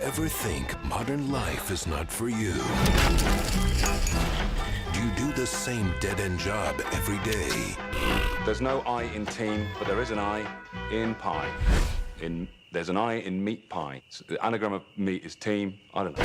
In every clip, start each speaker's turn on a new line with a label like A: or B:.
A: ever think modern life is not for you? Do you do the same dead-end job every day?
B: There's no I in team, but there is an I in pie. There's an I in meat pie. So the anagram of meat is team. I don't know.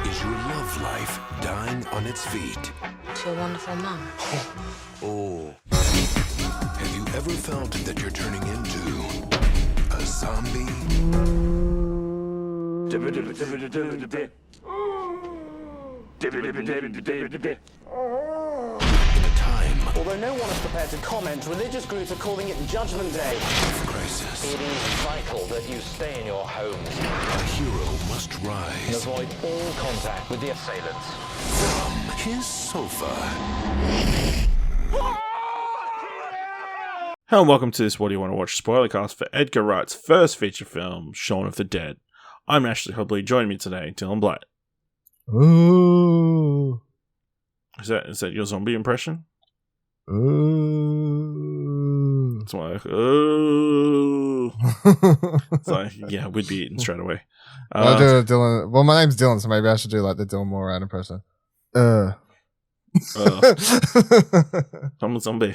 A: Is your love life dying on its feet?
C: To a wonderful mum.
A: Oh. Have you ever felt that you're turning into a zombie? In a time
D: Although no one is prepared to comment, religious groups are calling it Judgment Day.
A: of crisis,
D: It is vital that you stay in your homes
A: a hero must
D: and
A: rise
D: avoid all contact with the assailants.
A: from his sofa.
E: Hello and welcome to this What Do You Want to Watch Spoilercast for Edgar Wright's first feature film, Shaun of the Dead. I'm Ashley Hobley, joining me today, Dylan Blight.
F: Ooh.
E: Is that your zombie impression?
F: Ooh.
E: It's like, ooh. It's like, yeah, we'd be eaten straight away.
F: I'll do a Dylan. Well, my name's Dylan, so maybe I should do like the Dylan Moran impression.
E: I'm a zombie.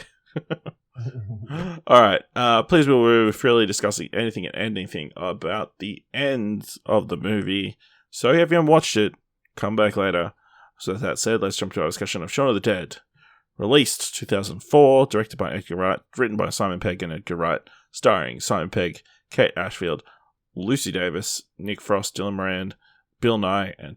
E: Alright, please we're freely discussing anything and anything about the end of the movie. So if you haven't watched it, come back later. So with that said, let's jump to our discussion of Shaun of the Dead. Released 2004, directed by Edgar Wright, written by Simon Pegg and Edgar Wright, starring Simon Pegg, Kate Ashfield, Lucy Davis, Nick Frost, Dylan Moran, Bill Nighy, and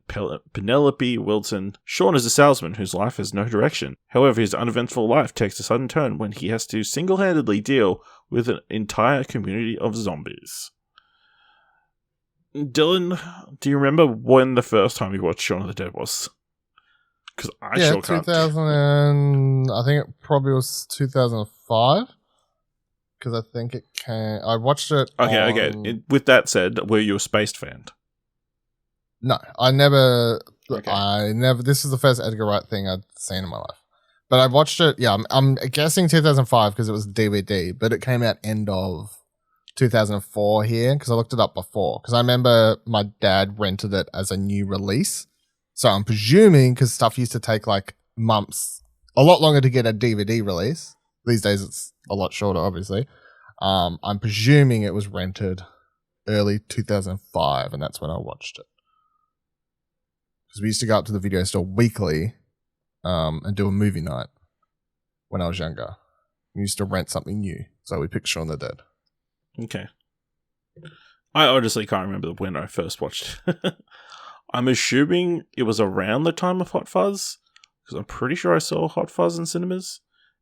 E: Penelope Wilton. Shaun is a salesman whose life has no direction. However, his uneventful life takes a sudden turn when he has to single-handedly deal with an entire community of zombies. Dylan, do you remember when the first time you watched Shaun of the Dead was? Because I sure can't.
F: 2000 and I think it probably was 2005. Because I think it came. I watched it.
E: Okay. With that said, were you a Spaced fan?
F: No, I never.
E: Okay.
F: This is the first Edgar Wright thing I'd seen in my life. But I watched it. Yeah, I'm guessing 2005 because it was DVD, but it came out end of 2004 here because I looked it up before. Because I remember my dad rented it as a new release. So I'm presuming, because stuff used to take like months, a lot longer to get a DVD release. These days it's a lot shorter, obviously. I'm presuming it was rented early 2005, and that's when I watched it. Because we used to go up to the video store weekly and do a movie night when I was younger. We used to rent something new, so we picked Shaun of the Dead.
E: Okay. I honestly can't remember when I first watched it. I'm assuming it was around the time of Hot Fuzz, because I'm pretty sure I saw Hot Fuzz in cinemas,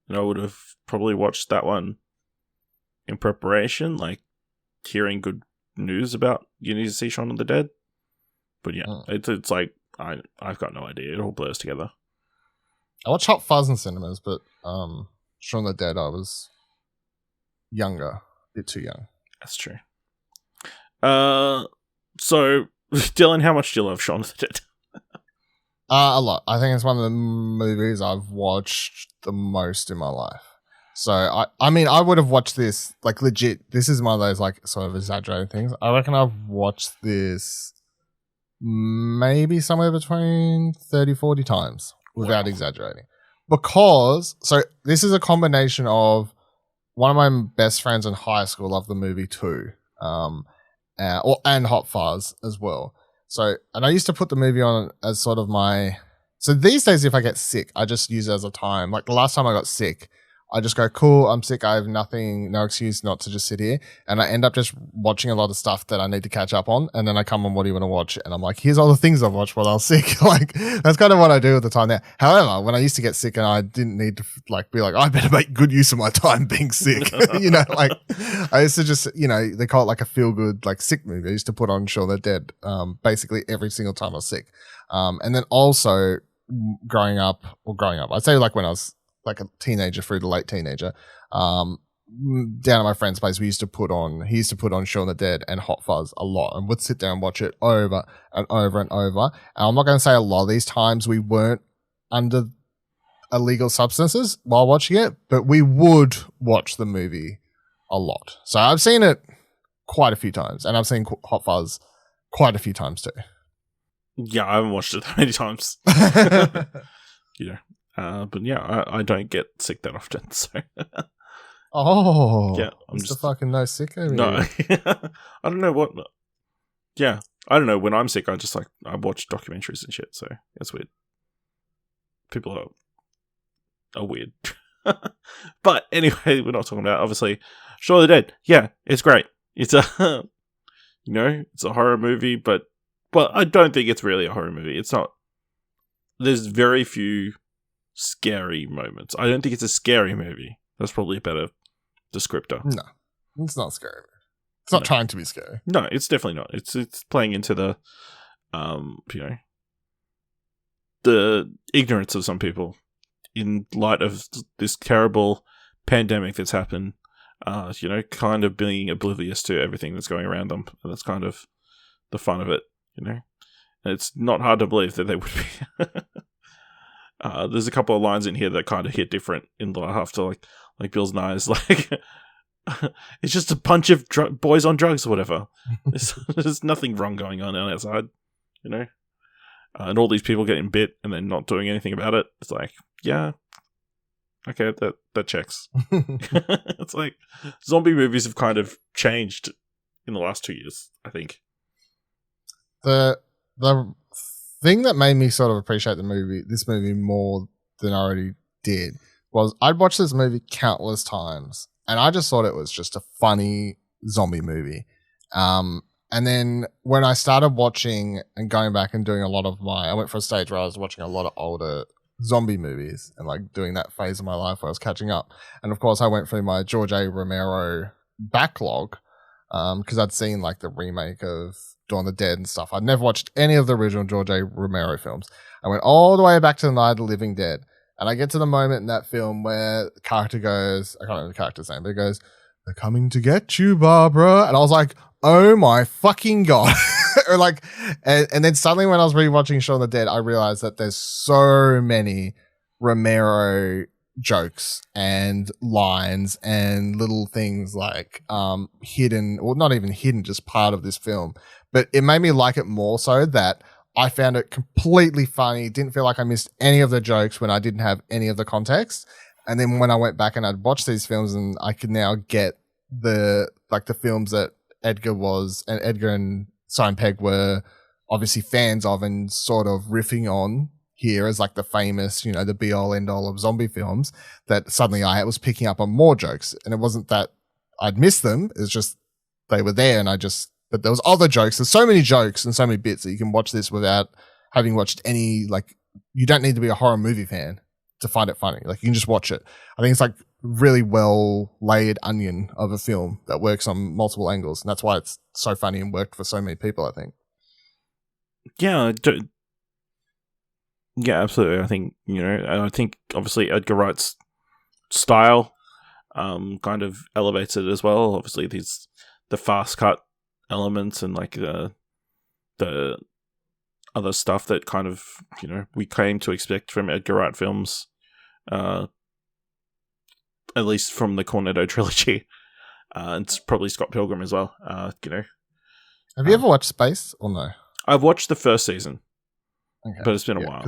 E: and I would have probably watched that one in preparation, like hearing good news about you need to see Shaun of the Dead. But yeah, it's like, I've got no idea. It all blurs together.
F: I watched Hot Fuzz in cinemas, but Shaun of the Dead, I was younger, a bit too young.
E: That's true. So, Dylan, how much do you love Shaun of the Dead?
F: A lot. I think it's one of the movies I've watched the most in my life. So, I mean, I would have watched this, like, legit. This is one of those, like, sort of exaggerated things. I reckon I've watched this maybe somewhere between 30, 40 times without exaggerating. Because, so this is a combination of one of my best friends in high school loved the movie too. And Hot Fuzz as well. So, and I used to put the movie on as sort of my. So these days, if I get sick, I just use it as a time. Like the last time I got sick, I just go, cool, I'm sick. I have no excuse not to just sit here. And I end up just watching a lot of stuff that I need to catch up on. And then I come on, what do you want to watch? And I'm like, here's all the things I've watched while I was sick. Like, that's kind of what I do at the time now. However, when I used to get sick and I didn't need to like be like, I better make good use of my time being sick. Like I used to just, they call it like a feel good, like sick movie. I used to put on Shaun of the Dead, basically every single time I was sick. And then also growing up, I'd say like when I was like a teenager through to late teenager, down at my friend's place, he used to put on Shaun of the Dead and Hot Fuzz a lot and would sit there and watch it over and over and over. And I'm not going to say a lot of these times we weren't under illegal substances while watching it, but we would watch the movie a lot. So I've seen it quite a few times and I've seen Hot Fuzz quite a few times too.
E: Yeah, I haven't watched it that many times. You know, but yeah, I don't get sick that often. So
F: Oh,
E: yeah,
F: I'm just fucking no sick over
E: no.
F: here.
E: I don't know what. Yeah, I don't know. When I'm sick, I just I watch documentaries and shit. So that's weird. People are weird. But anyway, we're not talking about obviously Shaun of the Dead. Yeah, it's great. It's a it's a horror movie, but I don't think it's really a horror movie. It's not. There's very few scary moments. I don't think it's a scary movie. That's probably a better descriptor.
F: No, it's not scary. It's not trying to be scary.
E: No, it's definitely not. It's playing into the the ignorance of some people in light of this terrible pandemic that's happened. Kind of being oblivious to everything that's going around them. And that's kind of the fun of it, And it's not hard to believe that they would be. There's a couple of lines in here that kind of hit different in the half to like Bill's Nye's it's just a bunch of boys on drugs or whatever. There's nothing wrong going on outside, and all these people getting bit and then not doing anything about it. It's like, yeah, okay, that checks. It's like zombie movies have kind of changed in the last 2 years, I think.
F: The thing that made me sort of appreciate this movie more than I already did, was I'd watched this movie countless times, and I just thought it was just a funny zombie movie. And then when I started watching and going back and doing I went for a stage where I was watching a lot of older zombie movies and doing that phase of my life where I was catching up. And of course I went through my George A. Romero backlog, because I'd seen the remake of Dawn of the Dead and stuff. I'd never watched any of the original George A. Romero films. I went all the way back to the Night of the Living Dead. And I get to the moment in that film where the character goes, I can't remember the character's name, but it goes, "They're coming to get you, Barbara." And I was like, oh my fucking God. And then suddenly when I was rewatching Shaun of the Dead, I realized that there's so many Romero jokes and lines and little things hidden, or not even hidden, just part of this film. But it made me like it more so that I found it completely funny. Didn't feel like I missed any of the jokes when I didn't have any of the context. And then when I went back and I'd watched these films, and I could now get the films that Edgar and Simon Pegg were obviously fans of and sort of riffing on here as the famous, the be all end all of zombie films, that suddenly I was picking up on more jokes. And it wasn't that I'd missed them. It's just they were there, and but there was other jokes. There's so many jokes and so many bits that you can watch this without having watched any, you don't need to be a horror movie fan to find it funny. You can just watch it. I think it's really well layered onion of a film that works on multiple angles. And that's why it's so funny and worked for so many people, I think.
E: Yeah, yeah, absolutely. I think, and I think obviously Edgar Wright's style kind of elevates it as well. Obviously the fast cut elements and the other stuff that kind of, we came to expect from Edgar Wright films, at least from the Cornetto trilogy. It's probably Scott Pilgrim as well, Have
F: you ever watched Space or no?
E: I've watched the first season,
F: okay.
E: But it's been a while.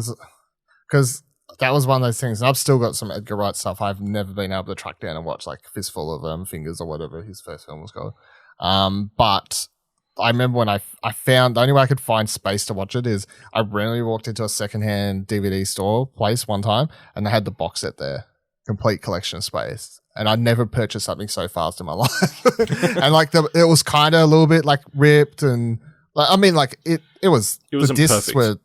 F: Because that was one of those things. And I've still got some Edgar Wright stuff I've never been able to track down and watch, Fistful of Fingers or whatever his first film was called. But I remember when I found, the only way I could find Space to watch it is I randomly walked into a secondhand DVD store place one time, and they had the box set there, complete collection of Space. And I'd never purchased something so fast in my life. And it was kind of a little bit ripped, and it was the discs were,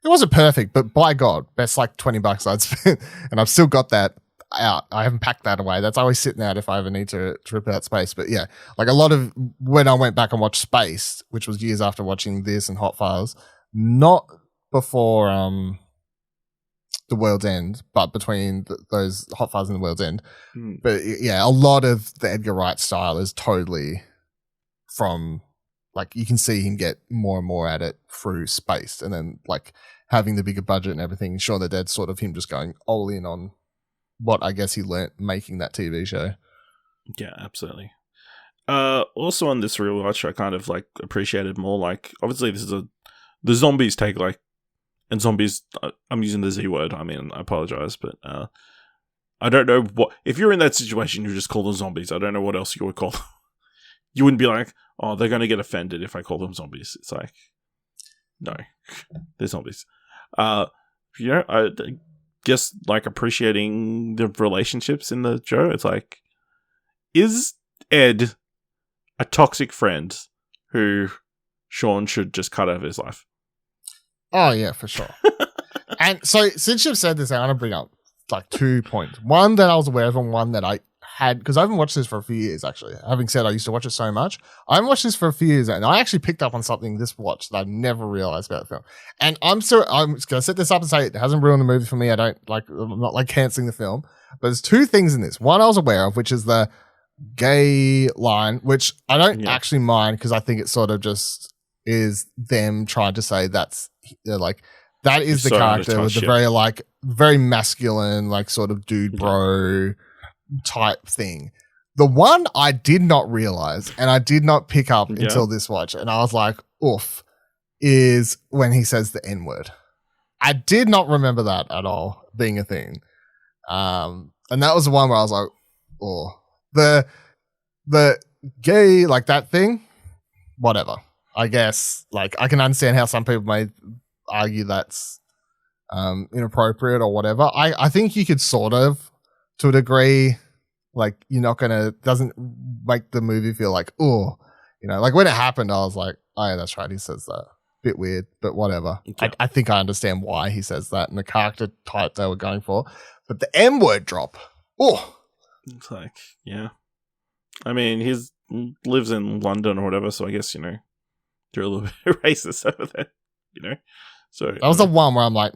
F: it wasn't perfect, but by God, best $20 I'd spent, and I've still got that out. I haven't packed that away. That's always sitting out if I ever need to rip out Space. But yeah, a lot of when I went back and watched Space, which was years after watching this and Hot Fuzz, not before The World's End, but between those Hot Fuzz and The World's End. But yeah, a lot of the Edgar Wright style is totally from you can see him get more and more at it through Space, and then having the bigger budget and everything. Shaun of the Dead, sort of him just going all in on what I guess he learnt making that TV show.
E: Yeah, absolutely. Also on this rewatch, I kind of like appreciated more. Like, obviously, this is the zombies take like, and zombies. I'm using the Z word. I mean, I apologize, but I don't know what if you're in that situation, you just call them zombies. I don't know what else you would call them. You wouldn't be like, oh, they're going to get offended if I call them zombies. It's like, no, they're zombies. I guess like appreciating the relationships in the show. It's like, is Ed a toxic friend who Shaun should just cut out of his life?
F: Oh yeah, for sure. And so since you've said this, I want to bring up like 2 points. One that I was aware of, and one that I had, because I haven't watched this for a few years actually. Having said I used to watch it so much, I haven't watched this for a few years, and I actually picked up on something this watch that I never realized about the film. And I'm gonna set this up and say it hasn't ruined the movie for me. I'm not like canceling the film, but there's 2 things in this. One I was aware of, which is the gay line, which I don't actually mind, because I think it sort of just is them trying to say that's like that is the character with the very like very masculine like sort of dude bro type thing. The one I did not realize and I did not pick up until this watch, and I was like, oof, is when he says the N-word. I did not remember that at all being a thing. And that was the one where I was like, oh, the gay, like that thing, whatever. I guess, like, I can understand how some people may argue that's inappropriate or whatever. I think you could sort of, to a degree, like, you're not gonna, doesn't make the movie feel like, oh, you know, like when it happened, I was like, oh yeah, that's right, he says that. Bit weird, but whatever. Okay. I think I understand why he says that and the character type they were going for. But the M-word drop, oh.
E: It's like, yeah. I mean, he lives in London or whatever, so I guess, you know, they're a little bit racist over there, you know? So
F: that was the one where I'm like,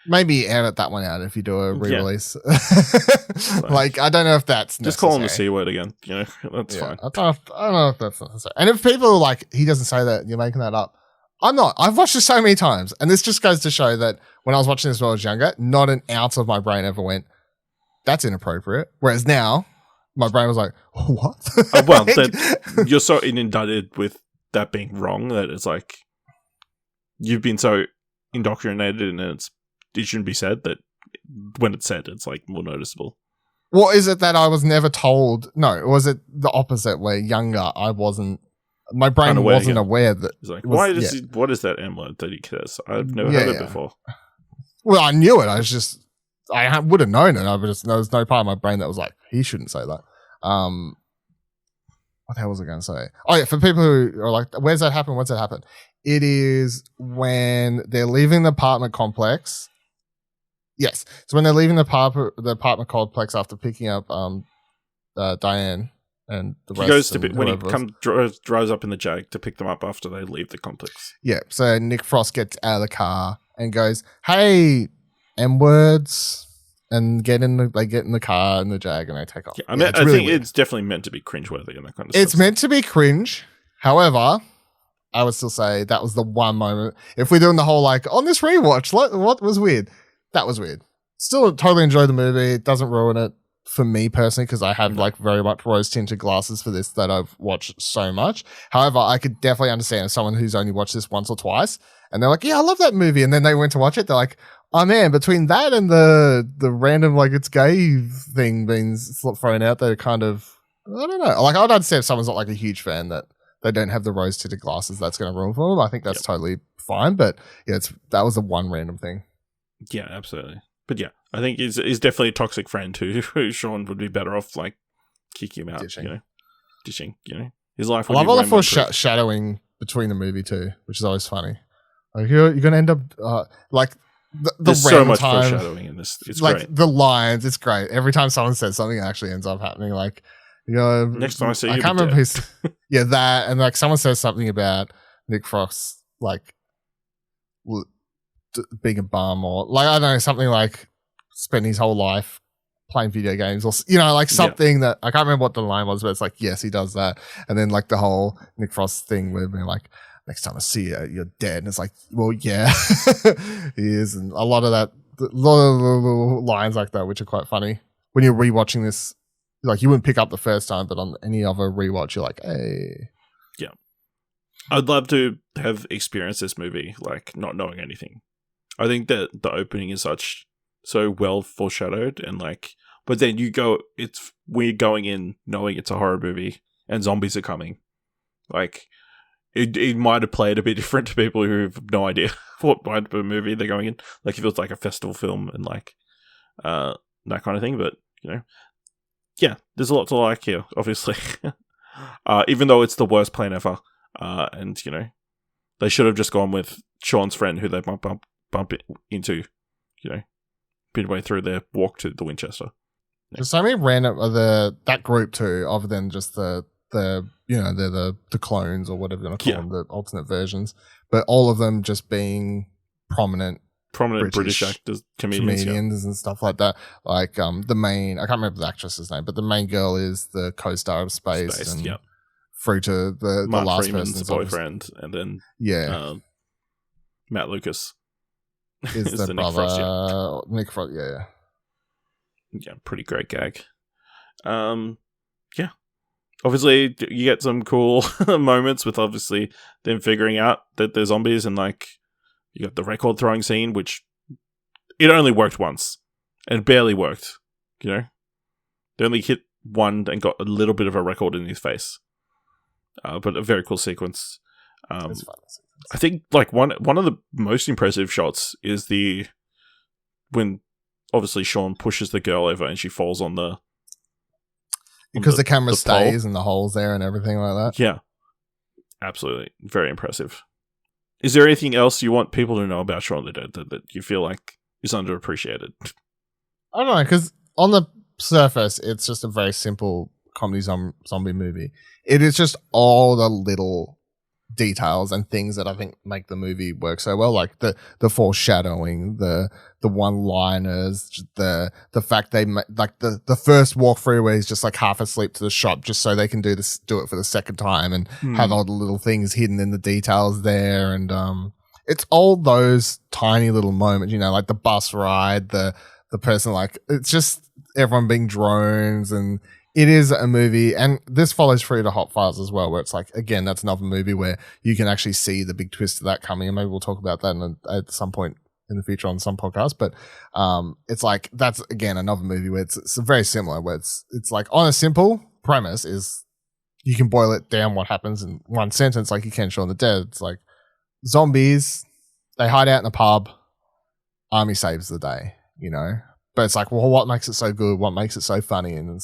F: maybe edit that one out if you do a re-release. Yeah. Like, I don't know if that's necessary.
E: Just call him the C word again, you know? That's fine. I don't know if that's necessary. And if people are like, he doesn't say that, you're making that up. I'm not. I've watched it so many times. And this just goes to show that when I was watching this when I was younger, not an ounce of my brain ever went, that's inappropriate. Whereas now, my brain was like, what? Well, you're so inundated with that being wrong that it's like, you've been so indoctrinated and it shouldn't be said that when it's said, it's like more noticeable.
F: Well, is it that I was never told? No, or was it the opposite where younger I wasn't, my brain wasn't aware that.
E: It's like, what is that M word that he says? I've never heard it before.
F: Well, I knew it. I would have known it. There was no part of my brain that was like, he shouldn't say that. What the hell was I going to say? Oh yeah, for people who are like, where's that happen? What's that happen? It is when they're leaving the apartment complex. Yes. So when they're leaving the apartment complex after picking up Diane and the rest.
E: He goes to when he drives up in the Jag to pick them up after they leave the complex.
F: Yeah. So Nick Frost gets out of the car and goes, "Hey, M-words." And they get in the car in the Jag and they take off.
E: Yeah, I think it's definitely meant to be cringeworthy and that kind of stuff.
F: It's meant to be cringe. However, I would still say that was the one moment. If we're doing the whole like on this rewatch, what was weird? That was weird. Still totally enjoy the movie. It doesn't ruin it for me personally because I have like very much rose tinted glasses for this that I've watched so much. However, I could definitely understand if someone who's only watched this once or twice and they're like, yeah, I love that movie. And then they went to watch it. They're like, oh man, between that and the random like it's gay thing being thrown out there, kind of, I don't know. Like I'd understand if someone's not like a huge fan that they don't have the rose tinted glasses, that's going to ruin for them. I think that's totally fine. But yeah, that was the one random thing.
E: Yeah, absolutely. But yeah, I think he's definitely a toxic friend who Shaun would be better off like kicking him out, dishing, you know. His life would
F: I love all the foreshadowing between the movie too, which is always funny. Like you're going to end up like
E: there's so much foreshadowing in this. It's
F: like
E: great.
F: The lines, it's great. Every time someone says something, it actually ends up happening. Like, you know,
E: next time I see you,
F: I can't remember that, and like someone says something about Nick Frost, like being a bum, or like I don't know, something like spending his whole life playing video games, or you know, like something that I can't remember what the line was, but it's like yes, he does that, and then like the whole Nick Frost thing with me, like. Next time I see you, you're dead. And it's like, well, yeah, he is. And a lot of lines like that, which are quite funny when you're rewatching this like you wouldn't pick up the first time, but on any other rewatch, you're like, hey.
E: Yeah. I'd love to have experienced this movie, like, not knowing anything. I think that the opening is so well foreshadowed, and like, but then we're going in knowing it's a horror movie and zombies are coming. Like, it might have played a bit different to people who have no idea what type of movie they're going in. Like, if it was like a festival film and like, that kind of thing, but, you know, yeah, there's a lot to like here, obviously. Even though it's the worst plan ever. And, you know, they should have just gone with Shaun's friend who they bump into, you know, midway through their walk to the Winchester. Yeah.
F: There's so many random that group too, other than just the you know, they're the clones or whatever you're gonna call them, the alternate versions. But all of them just being prominent
E: British actors, comedians
F: and stuff like that. Like the main, I can't remember the actress's name, but the main girl is the co-star of Space and through to the
E: Mark
F: last
E: Freeman's
F: person's
E: boyfriend, and then Matt Lucas
F: is the brother Nick Frost. Yeah,
E: pretty great gag. Yeah, obviously you get some cool moments with obviously them figuring out that they're zombies, and like you got the record throwing scene, which it only worked once and barely worked. You know, they only hit one and got a little bit of a record in his face. But a very cool sequence. I think like one of the most impressive shots is when obviously Shaun pushes the girl over and she falls on the
F: because the camera stays and the holes there and everything like that.
E: Yeah, absolutely, very impressive. Is there anything else you want people to know about Shaun the Dead that you feel like is underappreciated?
F: I don't know, because on the surface, it's just a very simple comedy zombie movie. It is just all the little details and things that I think make the movie work so well, like the foreshadowing, the one-liners, the fact they like the first walkthrough where he's just like half asleep to the shop just so they can do it for the second time and have all the little things hidden in the details there, and it's all those tiny little moments, you know, like the bus ride, the person, like it's just everyone being drones, and it is a movie, and this follows through to Hot Fuzz as well, where it's like, again, that's another movie where you can actually see the big twist of that coming, and maybe we'll talk about that at some point in the future on some podcast. But it's like, that's, again, another movie where it's very similar, where it's like on a simple premise is you can boil it down what happens in one sentence like you can Shaun the Dead. It's like zombies, they hide out in a pub, army saves the day, you know? But it's like, well, what makes it so good? What makes it so funny? And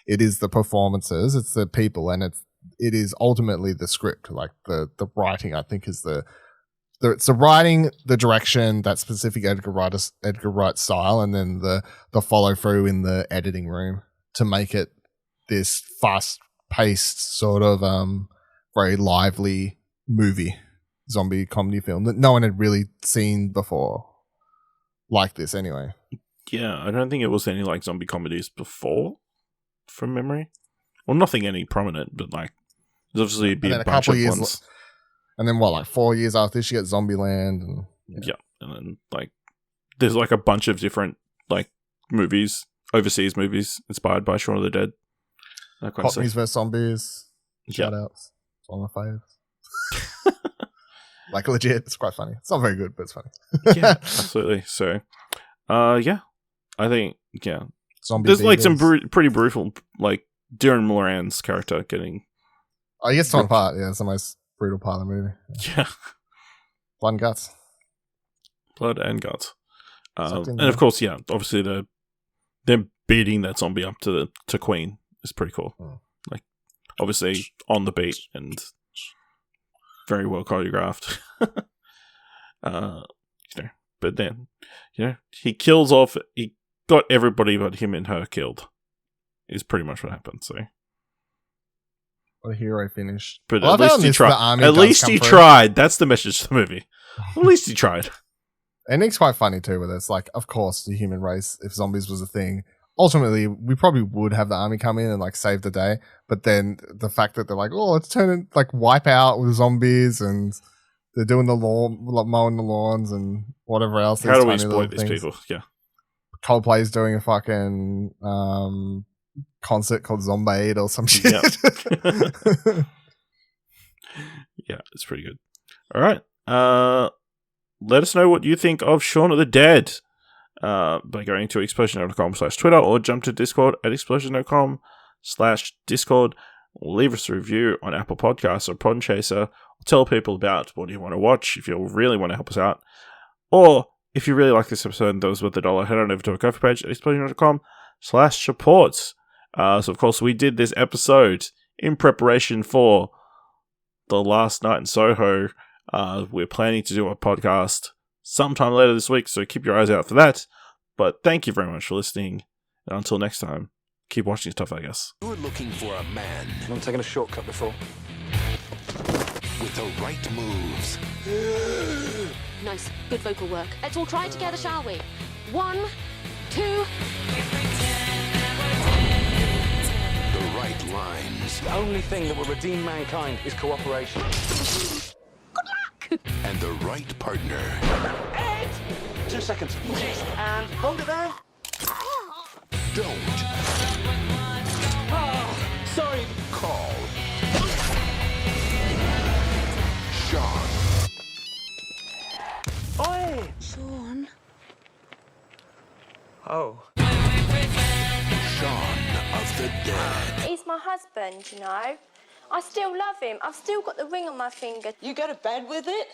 F: it is the performances, it's the people, and it is ultimately the script. Like the writing, I think, is it's the writing, the direction, that specific Edgar Wright style, and then the follow through in the editing room to make it this fast paced sort of very lively zombie comedy film that no one had really seen before like this anyway.
E: Yeah, I don't think it was any like zombie comedies before, from memory. Well, nothing any prominent, but like there's obviously been a bunch of ones.
F: And then what, like 4 years after this, you get Zombieland, and
E: yeah, and then like there's like a bunch of different like movies, overseas movies inspired by Shaun of the Dead. That kind
F: Hot Wheels vs Zombies. Shout outs. It's one of my faves. Like legit, it's quite funny. It's not very good, but it's funny.
E: Yeah, absolutely. So, yeah, I think
F: Zombie
E: there's like some
F: beavers.
E: pretty brutal, like Darren Moran's character getting.
F: Oh, he gets torn apart. Yeah, it's the most brutal part of the movie.
E: Yeah,
F: blood and guts.
E: Blood and guts. And of course, yeah, obviously them beating that zombie up to Queen is pretty cool. Like, obviously on the beat and very well choreographed. But then, he kills off. He got everybody but him and her killed. Is pretty much what happened. So,
F: what a hero finish.
E: But at least he tried. At least he tried. That's the message to the movie. At least he tried.
F: And it's quite funny too, with it's like, of course, the human race, if zombies was a thing, ultimately we probably would have the army come in and like save the day. But then the fact that they're like, oh, let's turn it like wipe out with zombies, and they're doing the lawn, mowing the lawns and whatever else.
E: How do we exploit these people? Yeah.
F: Coldplay's doing a fucking concert called Zombie or some shit.
E: Yep. Yeah, it's pretty good. All right. Let us know what you think of Shaun of the Dead by going to explosion.com/Twitter or jump to Discord at explosion.com/Discord. Leave us a review on Apple Podcasts or Podchaser. Tell people about what you want to watch if you really want to help us out. Or if you really like this episode and that was worth $1, head on over to our Ko-fi page at explosion.com/support. So, of course, we did this episode in preparation for the last night in Soho. We're planning to do a podcast sometime later this week, so keep your eyes out for that. But thank you very much for listening. And until next time, keep watching stuff, I guess.
A: You're looking for a man
D: I've taken a shortcut before.
A: with the right moves.
C: Nice, good vocal work. Let's all try it together, shall we? 1, 2.
A: The right lines.
D: The only thing that will redeem mankind is cooperation.
A: And the right partner.
D: 2 seconds. And hold it there.
A: Don't
D: Sorry.
A: call Shaun.
D: Oi.
C: Shaun.
D: Oh.
A: Shaun of the Dead.
G: He's my husband, you know. I still love him. I've still got the ring on my finger.
H: You go to bed with it?